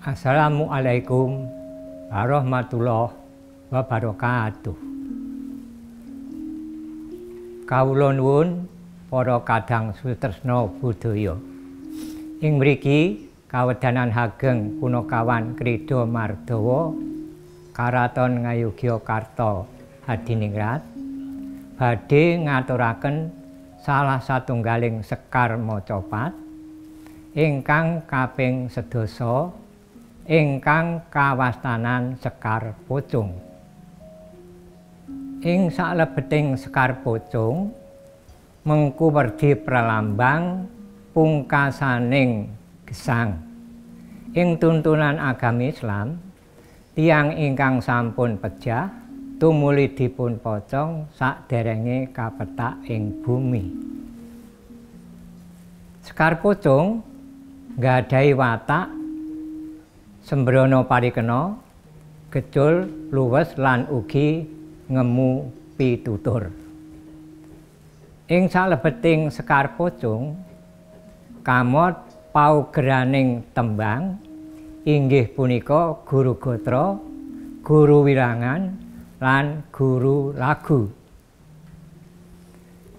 Assalamualaikum warahmatullahi wabarakatuh. Kawula nuwun para kadang sutresna budaya. Ing mriki kawedanan ageng punakawan Krida Mardawa Karaton Ngayogyakarta Hadiningrat badhe ngaturaken salah satunggaling sekar macapat ingkang kaping 11 ingkang kawastanan Sekar Pocong. Ing saklebeting Sekar Pocong mengku werdi pralambang pungkasaning gesang. Ing tuntunan agami Islam tiyang ingkang sampun pejah tumuli dipun pocong saderenge kapetak ing bumi. Sekar Pocong nggadahi watak sembrono parikena, gejul luwes lan ugi ngemu pitutur. Ing salebeting Sekar Pocong kamot paugeraning tembang inggih punika guru gotra, guru wilangan lan guru lagu.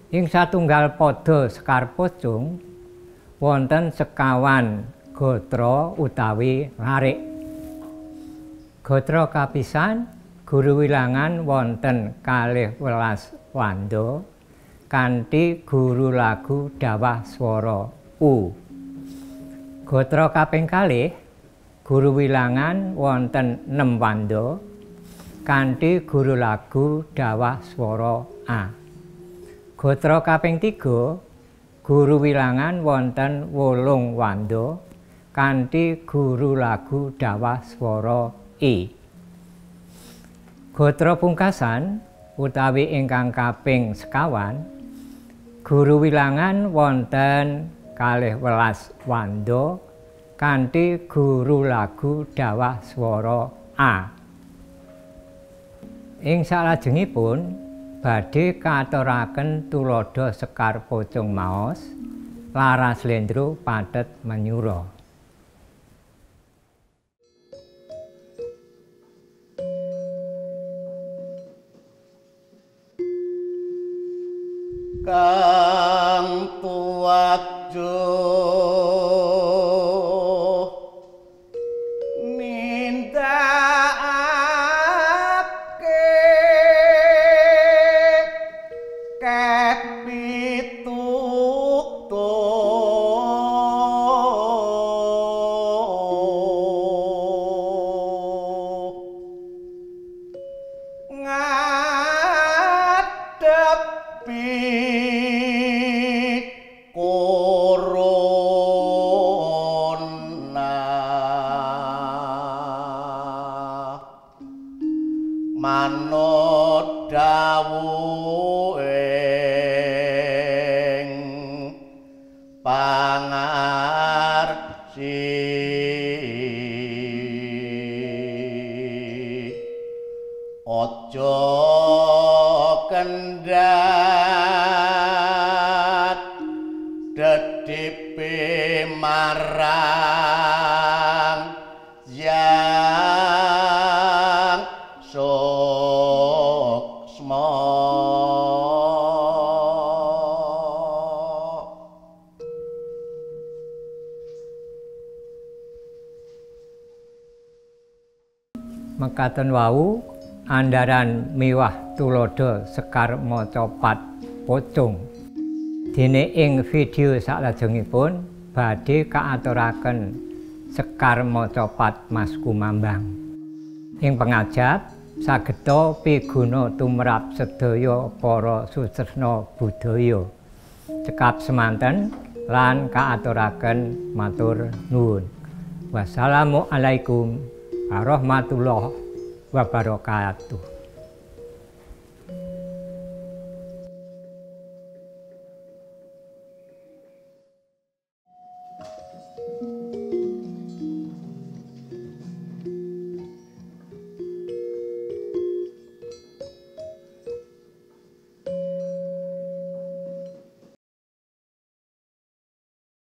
Ing satunggal pada Sekar Pocong wonten sekawan gotra utawi larik. Gotra kapisan guru wilangan wonten 12 wanda kanthi guru lagu dawah swara U. Gotra kaping kalih guru wilangan wonten 6 wanda kanthi guru lagu dawah swara A. Gotra kaping 3 guru wilangan wonten 8 wanda kanthi guru lagu dawah swara I. Gotra pungkasan utawi ingkang kaping 50 guru wilangan wonten 12 wanda kanthi guru lagu dawah swara A. Ing salajengipun badhe katuraken tuladha Sekar Pocong maos laras slendro pathet menyura. Kang tuwadya manut dawuh ing pangarsi aja kendhat dedipe marang yang suksma. Mekaten wau andharan miwah tuladha Sekar macapat Pocong. Dene ing video salajengipun badhe kaaturaken Sekar macapat Mas Kumambang. Ing pangajap sageta piguna tumrap sedaya para sutresna budaya. Cekap semanten lan kaaturaken matur nuwun. Wassalamualaikum warahmatullahi wabarakatuh.